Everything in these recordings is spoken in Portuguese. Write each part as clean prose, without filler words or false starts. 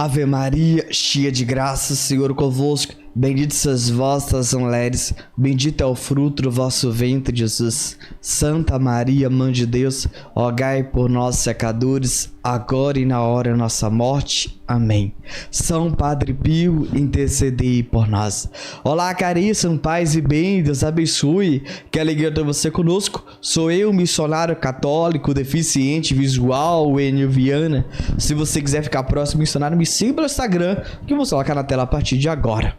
Ave Maria, cheia de graça, o Senhor convosco. Bendita sois vós das mulheres, bendito é o fruto do vosso ventre, Jesus. Santa Maria, Mãe de Deus, rogai por nós, pecadores, agora e na hora da nossa morte. Amém. São Padre Pio, intercedei por nós. Olá, caríssimo, paz e bem, Deus abençoe. Que alegria ter você conosco. Sou eu, missionário católico, deficiente visual, Enio Viana. Se você quiser ficar próximo missionário, me siga pelo Instagram, que eu vou colocar na tela a partir de agora.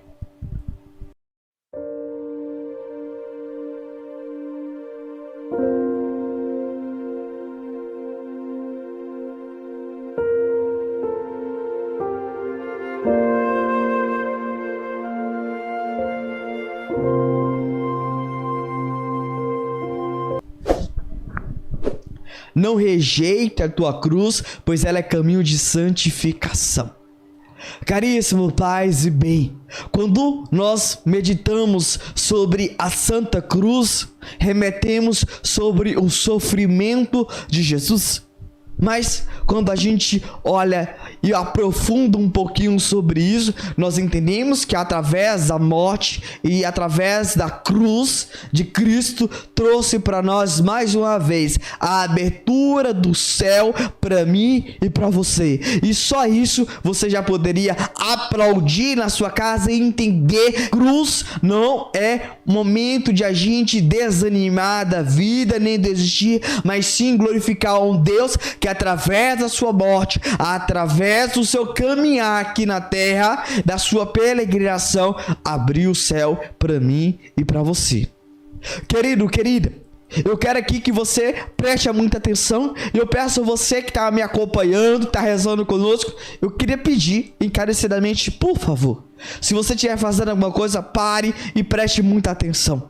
Não rejeite a tua cruz, pois ela é caminho de santificação. Caríssimo paz e bem, quando nós meditamos sobre a Santa Cruz, remetemos sobre o sofrimento de Jesus. Mas quando a gente olha e aprofunda um pouquinho sobre isso, nós entendemos que através da morte e através da cruz de Cristo, trouxe para nós mais uma vez a abertura do céu para mim e para você. E só isso você já poderia aplaudir na sua casa e entender. Cruz não é momento de a gente desanimar da vida nem desistir, mas sim glorificar um Deus que através da sua morte, através do seu caminhar aqui na terra, da sua peregrinação, abriu o céu para mim e para você. Querido, querida, eu quero aqui que você preste muita atenção. Eu peço a você que está me acompanhando, está rezando conosco, eu queria pedir encarecidamente, por favor, se você estiver fazendo alguma coisa, pare e preste muita atenção.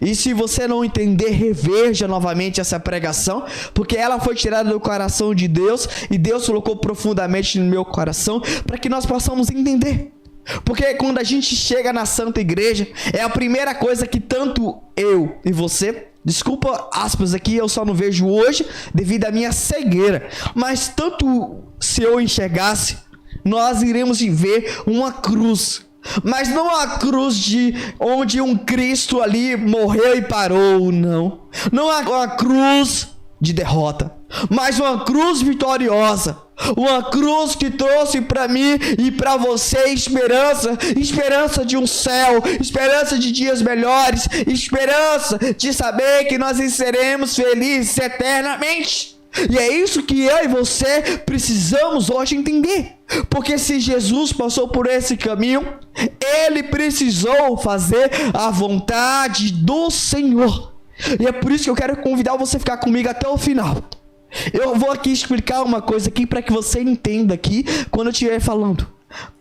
E se você não entender, reveja novamente essa pregação, porque ela foi tirada do coração de Deus e Deus colocou profundamente no meu coração para que nós possamos entender. Porque quando a gente chega na Santa Igreja, é a primeira coisa que tanto eu e você, desculpa aspas aqui, eu só não vejo hoje devido à minha cegueira, mas tanto se eu enxergasse, nós iremos ver uma cruz. Mas não a cruz de onde um Cristo ali morreu e parou, não. Não é uma cruz de derrota, mas uma cruz vitoriosa. Uma cruz que trouxe para mim e para você esperança. Esperança de um céu, esperança de dias melhores, esperança de saber que nós seremos felizes eternamente. E é isso que eu e você precisamos hoje entender. Porque se Jesus passou por esse caminho, ele precisou fazer a vontade do Senhor. E é por isso que eu quero convidar você a ficar comigo até o final. Eu vou aqui explicar uma coisa aqui para que você entenda aqui quando eu estiver falando.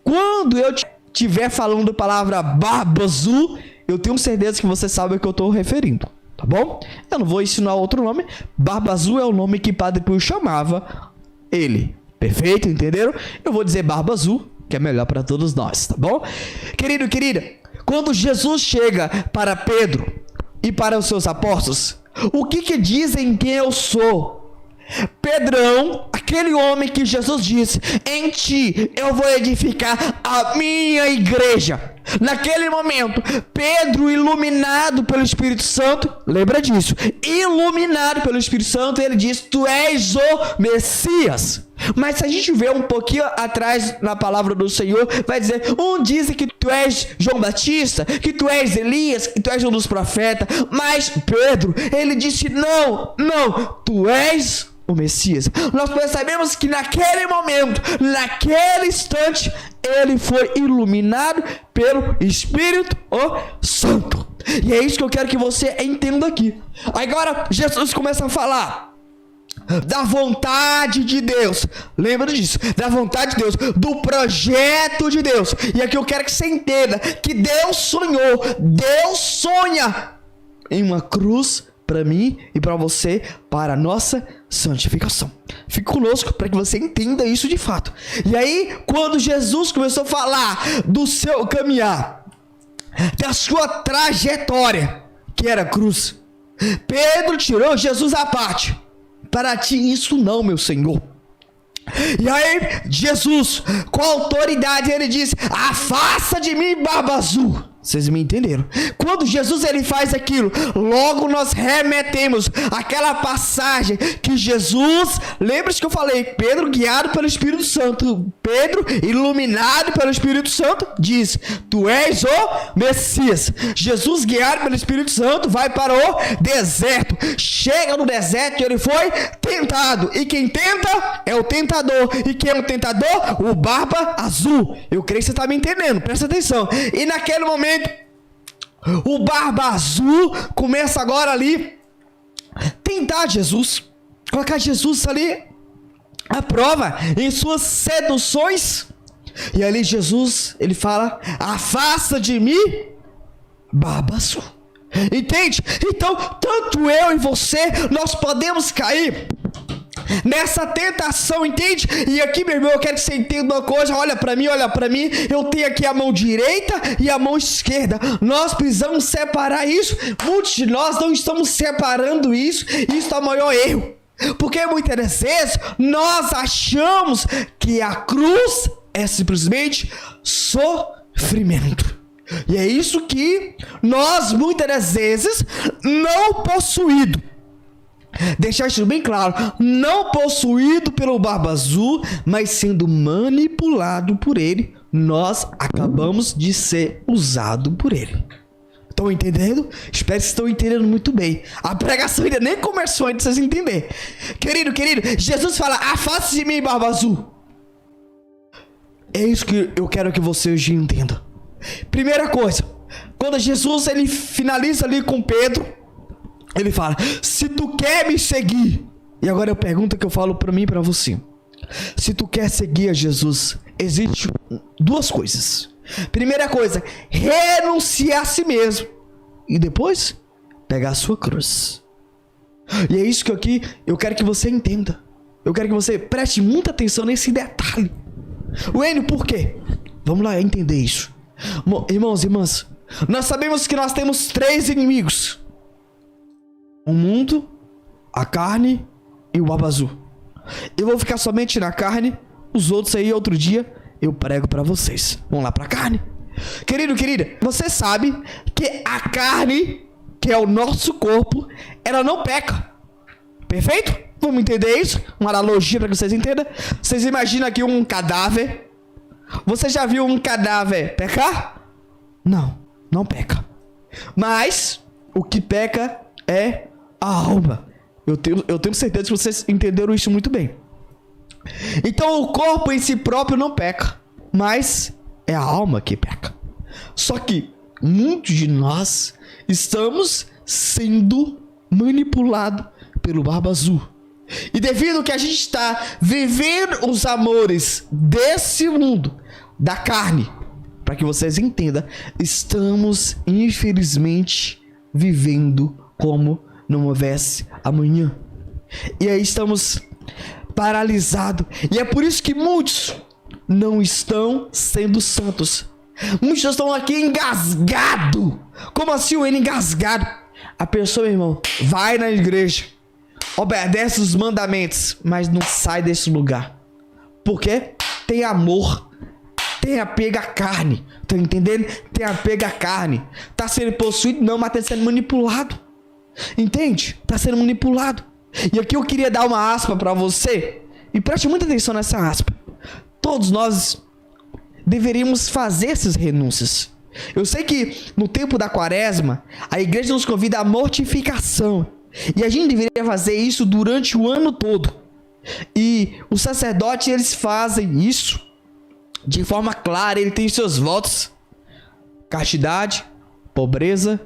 Quando eu estiver falando a palavra barba azul, eu tenho certeza que você sabe o que eu estou referindo. Tá bom? Eu não vou ensinar outro nome. Barba azul é o nome que Padre Pio chamava ele. Perfeito? Entenderam? Eu vou dizer barba azul, que é melhor para todos nós, tá bom? Querido, querida, quando Jesus chega para Pedro e para os seus apóstolos, o que dizem que eu sou? Pedrão, aquele homem que Jesus disse: em ti eu vou edificar a minha igreja. Naquele momento, Pedro, iluminado pelo Espírito Santo, lembra disso, iluminado pelo Espírito Santo, ele diz: tu és o Messias. Mas se a gente vê um pouquinho atrás na palavra do Senhor, vai dizer: dizem que tu és João Batista, que tu és Elias, que tu és um dos profetas. Mas Pedro, ele disse: não, tu és o Messias. Nós percebemos que naquele momento, naquele instante, ele foi iluminado pelo Espírito Santo. E é isso que eu quero que você entenda aqui. Agora Jesus começa a falar da vontade de Deus. Lembra disso, da vontade de Deus, do projeto de Deus. E aqui eu quero que você entenda que Deus sonhou, Deus sonha em uma cruz para mim e para você, para a nossa santificação. Fique conosco para que você entenda isso de fato. E aí, quando Jesus começou a falar do seu caminhar, da sua trajetória, que era a cruz, Pedro tirou Jesus à parte. Para ti isso não, meu Senhor. E aí, Jesus, com autoridade, ele diz: afasta de mim, barba azul. Vocês me entenderam? Quando Jesus ele faz aquilo, logo nós remetemos àquela passagem que Jesus, lembra-se que eu falei, Pedro guiado pelo Espírito Santo, Pedro iluminado pelo Espírito Santo, diz: tu és o Messias. Jesus guiado pelo Espírito Santo vai para o deserto, chega no deserto e ele foi tentado, e quem tenta é o tentador, e quem é o tentador? O barba azul. Eu creio que você está me entendendo, presta atenção. E naquele momento o barba azul começa agora ali tentar Jesus, colocar Jesus ali à prova em suas seduções. E ali Jesus, ele fala: afasta de mim, barba azul. Entende? Então, tanto eu e você, nós podemos cair nessa tentação, entende? E aqui, meu irmão, eu quero que você entenda uma coisa. Olha pra mim. Eu tenho aqui a mão direita e a mão esquerda. Nós precisamos separar isso. Muitos de nós não estamos separando isso. Isso é o maior erro. Porque muitas vezes nós achamos que a cruz é simplesmente sofrimento. E é isso que nós muitas vezes não possuído. Deixar isso bem claro, não possuído pelo barba azul, mas sendo manipulado por ele, nós acabamos de ser usado por ele. Estão entendendo? Espero que estão entendendo muito bem. A pregação ainda nem começou antes de vocês entenderem. Querido, Jesus fala: afaste de mim, barba azul. É isso que eu quero que você hoje entenda. Primeira coisa, quando Jesus ele finaliza ali com Pedro, ele fala: se tu quer me seguir. E agora eu pergunto que eu falo para mim e para você. Se tu quer seguir a Jesus, existe duas coisas. Primeira coisa, renunciar a si mesmo. E depois, pegar a sua cruz. E é isso que aqui eu quero que você entenda. Eu quero que você preste muita atenção nesse detalhe. Wênio, por quê? Vamos lá entender isso. Irmãos e irmãs, nós sabemos que nós temos 3 inimigos: o mundo, a carne e o barba azul. Eu vou ficar somente na carne. Os outros aí, outro dia, eu prego para vocês. Vamos lá pra carne. Querido, querida, você sabe que a carne, que é o nosso corpo, ela não peca. Perfeito? Vamos entender isso? Uma analogia para que vocês entendam. Vocês imaginam aqui um cadáver. Você já viu um cadáver pecar? Não, não peca. Mas o que peca é a alma. Eu tenho certeza que vocês entenderam isso muito bem. Então o corpo em si próprio não peca, mas é a alma que peca. Só que muitos de nós estamos sendo manipulados pelo barba azul. E devido que a gente está vivendo os amores desse mundo, da carne, para que vocês entendam, estamos infelizmente vivendo como não houvesse amanhã. E aí estamos paralisados. E é por isso que muitos não estão sendo santos. Muitos estão aqui engasgados. Como assim o engasgado? A pessoa, meu irmão, vai na igreja, obedece os mandamentos, mas não sai desse lugar. Por quê? Tem amor, tem apego à carne. Tá entendendo? Tem apego à carne. Tá sendo possuído? Não, mas tá sendo manipulado. Entende? Tá sendo manipulado. E aqui eu queria dar uma aspa para você. E preste muita atenção nessa aspa. Todos nós deveríamos fazer essas renúncias. Eu sei que no tempo da quaresma, a igreja nos convida à mortificação. E a gente deveria fazer isso durante o ano todo. E os sacerdotes, eles fazem isso de forma clara. Ele tem seus votos: castidade, pobreza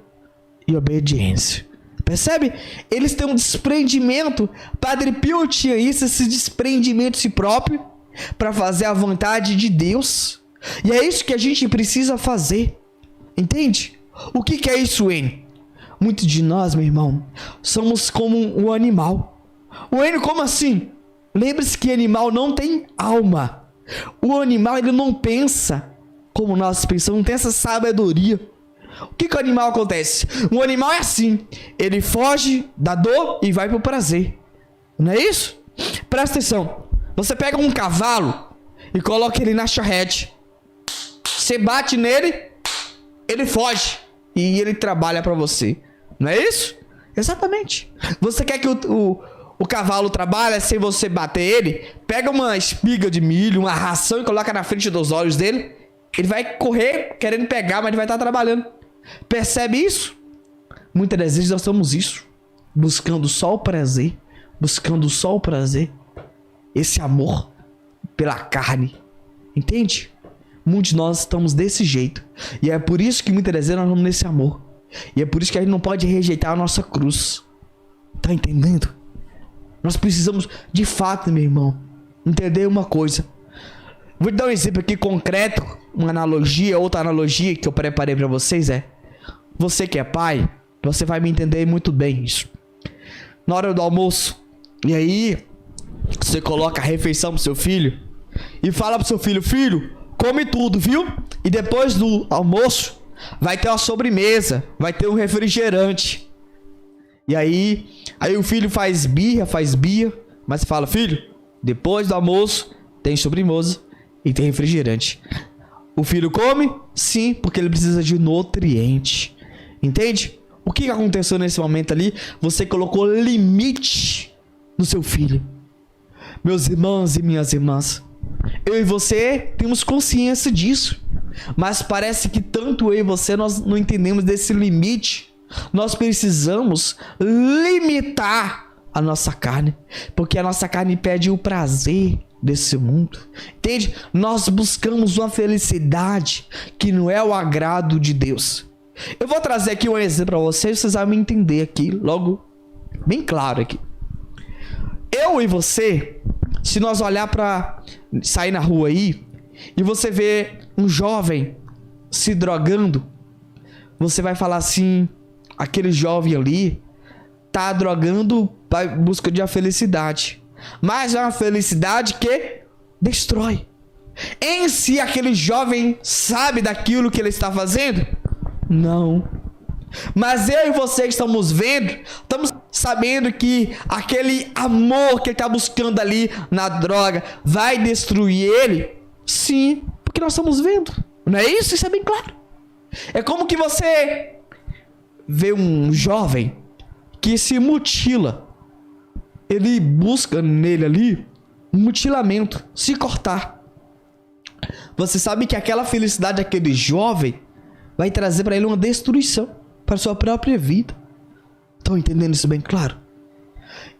e obediência. Percebe? Eles têm um desprendimento. Padre Pio tinha isso, esse desprendimento de si próprio, para fazer a vontade de Deus. E é isso que a gente precisa fazer. Entende? O que é isso, N? Muitos de nós, meu irmão, somos como um animal. O N, como assim? Lembre-se que animal não tem alma. O animal, ele não pensa como nós pensamos, não tem essa sabedoria. O que o animal acontece? O animal é assim: ele foge da dor e vai pro prazer. Não é isso? Presta atenção. Você pega um cavalo e coloca ele na charrete. Você bate nele, ele foge e ele trabalha pra você. Não é isso? Exatamente. Você quer que o cavalo trabalhe sem você bater ele? Pega uma espiga de milho, uma ração e coloca na frente dos olhos dele. Ele vai correr querendo pegar, mas ele vai estar trabalhando. Percebe isso? Muitas das vezes nós somos isso. Buscando só o prazer. Buscando só o prazer. Esse amor pela carne. Entende? Muitos de nós estamos desse jeito. E é por isso que muitas das vezes nós vamos nesse amor. E é por isso que a gente não pode rejeitar a nossa cruz. Tá entendendo? Nós precisamos, de fato, meu irmão, entender uma coisa. Vou te dar um exemplo aqui concreto. Uma analogia, outra analogia que eu preparei para vocês é: você que é pai, você vai me entender muito bem isso. Na hora do almoço, e aí você coloca a refeição pro seu filho e fala pro seu filho: filho, come tudo, viu? E depois do almoço vai ter uma sobremesa, vai ter um refrigerante. E aí o filho faz birra, mas fala: filho, depois do almoço tem sobremesa e tem refrigerante. O filho come? Sim, porque ele precisa de nutriente. Entende? O que aconteceu nesse momento ali? Você colocou limite no seu filho. Meus irmãos e minhas irmãs, eu e você temos consciência disso. Mas parece que tanto eu e você nós não entendemos desse limite. Nós precisamos limitar a nossa carne, porque a nossa carne pede o prazer desse mundo. Entende? Nós buscamos uma felicidade que não é o agrado de Deus. Eu vou trazer aqui um exemplo para vocês vão me entender aqui, logo, bem claro aqui. Eu e você, se nós olhar para sair na rua aí e você ver um jovem se drogando, você vai falar assim: aquele jovem ali tá drogando em busca de uma felicidade, mas é uma felicidade que destrói. Em si, aquele jovem sabe daquilo que ele está fazendo? Não. Mas eu e você estamos vendo, estamos sabendo que aquele amor que ele está buscando ali na droga vai destruir ele? Sim, porque nós estamos vendo. Não é isso? Isso é bem claro. É como que você vê um jovem que se mutila. Ele busca nele ali um mutilamento, se cortar. Você sabe que aquela felicidade daquele jovem vai trazer para ele uma destruição para sua própria vida. Estão entendendo isso bem claro?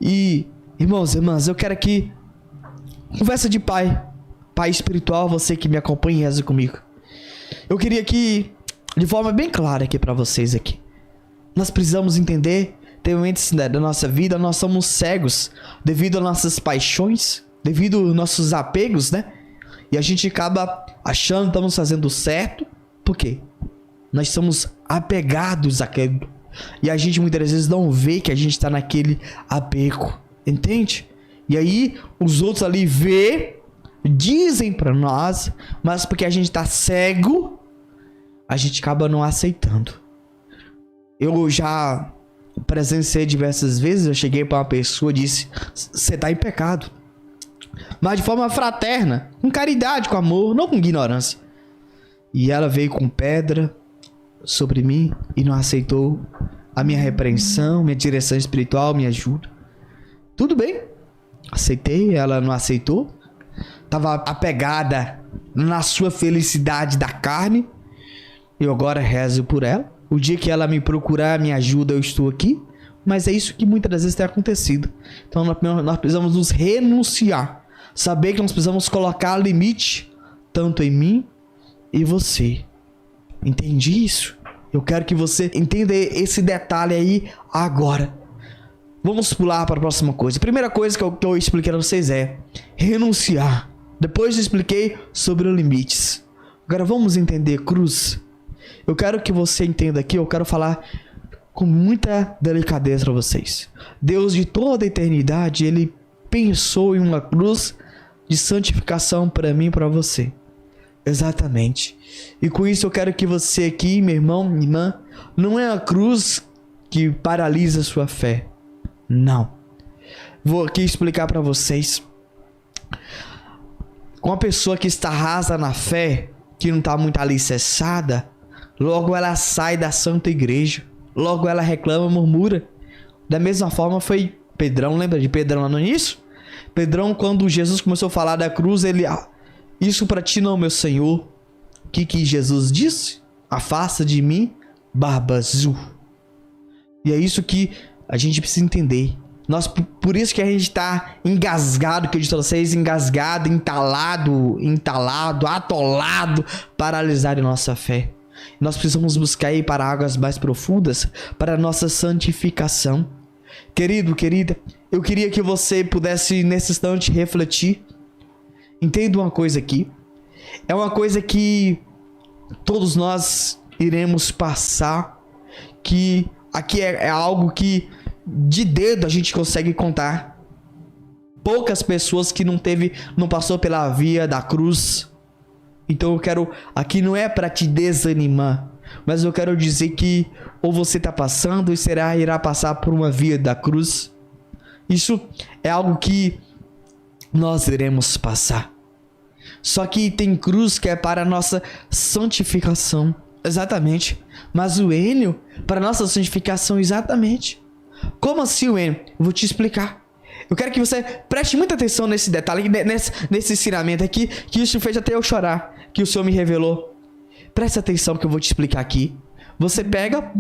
E, irmãos e irmãs, eu quero aqui conversa de pai espiritual, você que me acompanha e reza comigo. Eu queria aqui, de forma bem clara aqui para vocês aqui. Nós precisamos entender, tem momentos da nossa vida, nós somos cegos devido às nossas paixões, devido aos nossos apegos, né? E a gente acaba achando que estamos fazendo certo. Por quê? Nós somos apegados àquele. E a gente muitas vezes não vê que a gente está naquele apego. Entende? E aí os outros ali vê, dizem para nós, mas porque a gente está cego, a gente acaba não aceitando. Eu já presenciei diversas vezes, eu cheguei para uma pessoa e disse: você está em pecado. Mas de forma fraterna, com caridade, com amor, não com ignorância. E ela veio com pedra sobre mim e não aceitou a minha repreensão, minha direção espiritual, minha ajuda. Tudo bem, aceitei, ela não aceitou. Estava apegada na sua felicidade da carne. Eu agora rezo por ela. O dia que ela me procurar, me ajuda, eu estou aqui. Mas é isso que muitas das vezes tem acontecido. Então nós precisamos nos renunciar. Saber que nós precisamos colocar limite, tanto em mim e você. Entendi isso? Eu quero que você entenda esse detalhe aí agora. Vamos pular para a próxima coisa. A primeira coisa que eu expliquei para vocês é renunciar. Depois eu expliquei sobre os limites. Agora vamos entender cruz. Eu quero que você entenda aqui, eu quero falar com muita delicadeza para vocês. Deus de toda a eternidade, Ele pensou em uma cruz de santificação para mim e para você. Exatamente. E com isso eu quero que você aqui, meu irmão, minha irmã, não é a cruz que paralisa a sua fé. Não. Vou aqui explicar para vocês. Com uma pessoa que está rasa na fé, que não está muito alicerçada, logo ela sai da santa igreja, logo ela reclama, murmura. Da mesma forma foi Pedrão, lembra de Pedrão lá no início? Pedrão, quando Jesus começou a falar da cruz, ele... Isso para ti não, meu Senhor. O que Jesus disse? Afasta de mim, barba azul. E é isso que a gente precisa entender. Por isso que a gente está engasgado, que eu disse a vocês, engasgado, entalado, atolado, paralisado em nossa fé. Nós precisamos buscar ir para águas mais profundas, para a nossa santificação. Querido, querida, eu queria que você pudesse nesse instante refletir. Entenda uma coisa aqui. É uma coisa que todos nós iremos passar, que aqui é algo que de dedo a gente consegue contar. Poucas pessoas que não passou pela via da cruz. Então eu quero, aqui não é para te desanimar, mas eu quero dizer que ou você está passando ou irá passar por uma via da cruz. Isso é algo que nós iremos passar. Só que tem cruz que é para a nossa santificação, exatamente. Mas o Enio, para a nossa santificação, exatamente. Como assim, Enio? Eu vou te explicar. Eu quero que você preste muita atenção nesse detalhe, nesse ensinamento aqui, que isso fez até eu chorar, que o Senhor me revelou. Preste atenção que eu vou te explicar aqui. Você pega,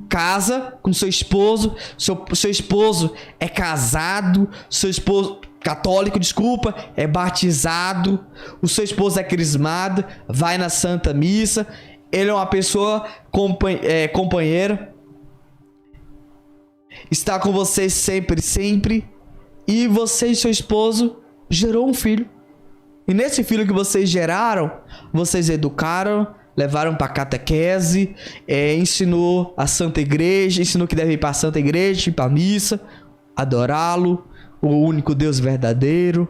casa com seu esposo, seu esposo é casado, seu esposo... católico, desculpa, é batizado, o seu esposo é crismado, vai na Santa Missa, ele é uma pessoa companheira, está com você sempre, e você e seu esposo gerou um filho. E nesse filho que vocês geraram, vocês educaram, levaram para catequese, ensinou a Santa Igreja, ensinou que deve ir para a Santa Igreja, ir para a missa, adorá-lo, o único Deus verdadeiro.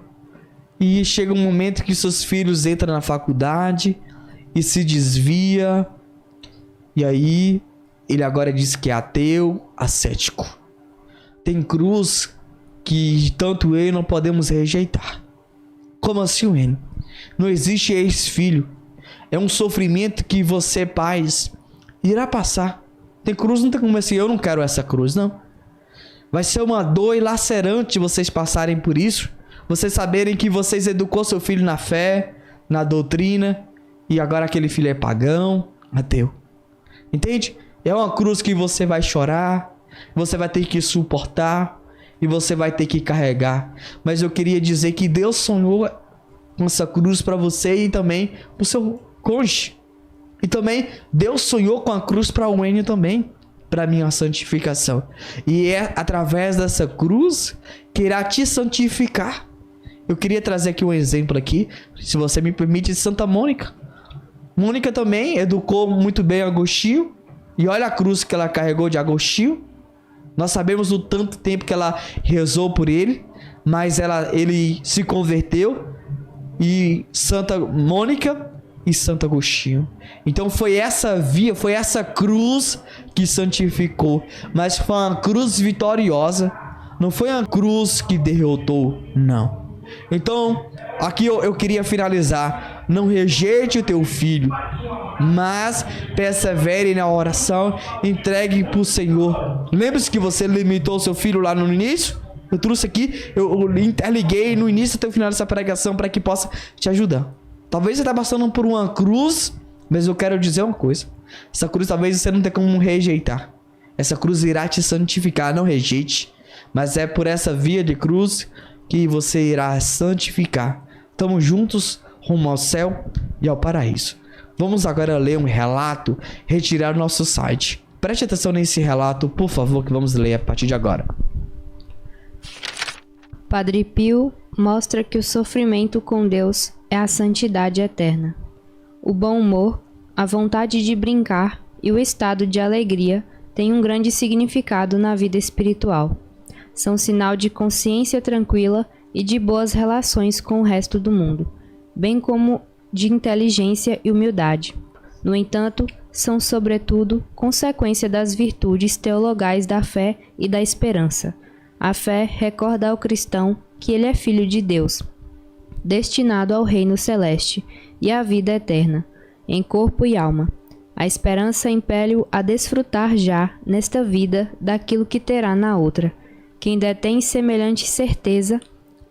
E chega um momento que seus filhos entram na faculdade e se desvia. E aí ele agora diz que é ateu, ascético. Tem cruz que tanto eu não podemos rejeitar. Como assim, N? Não existe ex-filho. É um sofrimento que você, pais, irá passar. Tem cruz, não tem como assim, eu não quero essa cruz, não. Vai ser uma dor lacerante vocês passarem por isso. Vocês saberem que vocês educou seu filho na fé, na doutrina, e agora aquele filho é pagão, ateu. Entende? É uma cruz que você vai chorar, você vai ter que suportar, e você vai ter que carregar. Mas eu queria dizer que Deus sonhou com essa cruz para você e também para o seu cônjuge. E também Deus sonhou com a cruz para o Enio também, para minha santificação. E é através dessa cruz que irá te santificar. Eu queria trazer aqui um exemplo aqui, se você me permite, de Santa Mônica. Mônica também educou muito bem Agostinho. E olha a cruz que ela carregou de Agostinho. Nós sabemos o tanto tempo que ela rezou por ele, mas ele se converteu. E Santa Mônica e Santo Agostinho. Então foi essa via, foi essa cruz que santificou. Mas foi uma cruz vitoriosa. Não foi uma cruz que derrotou, não. Então, aqui eu queria finalizar. Não rejeite o teu filho, mas persevere na oração, entregue para o Senhor. Lembre-se que você limitou seu filho lá no início. Eu trouxe aqui, eu interliguei no início até o final dessa pregação para que possa te ajudar. Talvez você está passando por uma cruz, mas eu quero dizer uma coisa. Essa cruz talvez você não tenha como rejeitar. Essa cruz irá te santificar, não rejeite. Mas é por essa via de cruz que você irá santificar. Estamos juntos rumo ao céu e ao paraíso. Vamos agora ler um relato, retirar do nosso site. Preste atenção nesse relato, por favor, que vamos ler a partir de agora. Padre Pio mostra que o sofrimento com Deus é a santidade eterna. O bom humor, a vontade de brincar e o estado de alegria têm um grande significado na vida espiritual. São sinal de consciência tranquila e de boas relações com o resto do mundo, bem como de inteligência e humildade. No entanto, são sobretudo consequência das virtudes teologais da fé e da esperança. A fé recorda ao cristão que ele é filho de Deus. destinado ao reino celeste e à vida eterna, em corpo e alma. A esperança impele-o a desfrutar já, nesta vida, daquilo que terá na outra. Quem detém semelhante certeza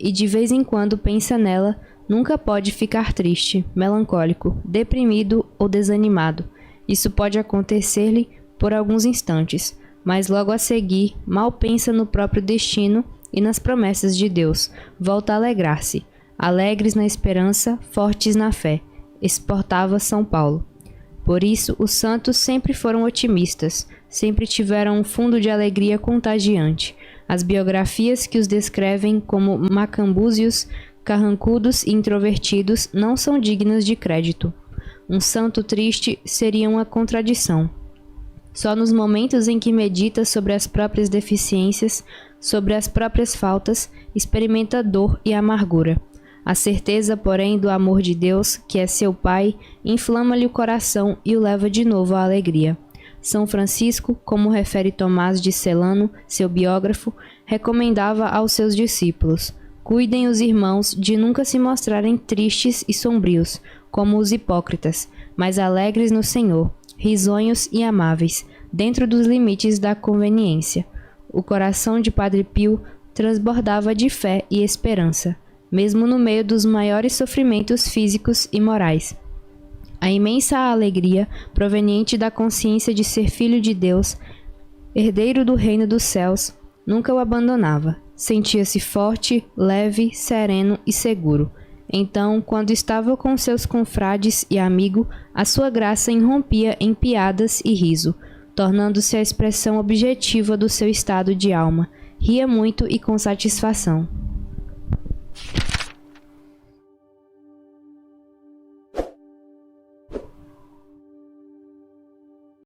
e de vez em quando pensa nela, nunca pode ficar triste, melancólico, deprimido ou desanimado. Isso pode acontecer-lhe por alguns instantes, mas logo a seguir, mal pensa no próprio destino e nas promessas de Deus, volta a alegrar-se. Alegres na esperança, fortes na fé, exportava São Paulo. Por isso, os santos sempre foram otimistas, sempre tiveram um fundo de alegria contagiante. As biografias que os descrevem como macambúzios, carrancudos e introvertidos não são dignas de crédito. Um santo triste seria uma contradição. Só nos momentos em que medita sobre as próprias deficiências, sobre as próprias faltas, experimenta dor e amargura. A certeza, porém, do amor de Deus, que é seu Pai, inflama-lhe o coração e o leva de novo à alegria. São Francisco, como refere Tomás de Celano, seu biógrafo, recomendava aos seus discípulos: cuidem os irmãos de nunca se mostrarem tristes e sombrios, como os hipócritas, mas alegres no Senhor, risonhos e amáveis, dentro dos limites da conveniência. O coração de Padre Pio transbordava de fé e esperança, mesmo no meio dos maiores sofrimentos físicos e morais. A imensa alegria, proveniente da consciência de ser filho de Deus, herdeiro do reino dos céus, nunca o abandonava. Sentia-se forte, leve, sereno e seguro. Então, quando estava com seus confrades e amigo, a sua graça irrompia em piadas e riso, tornando-se a expressão objetiva do seu estado de alma. Ria muito e com satisfação.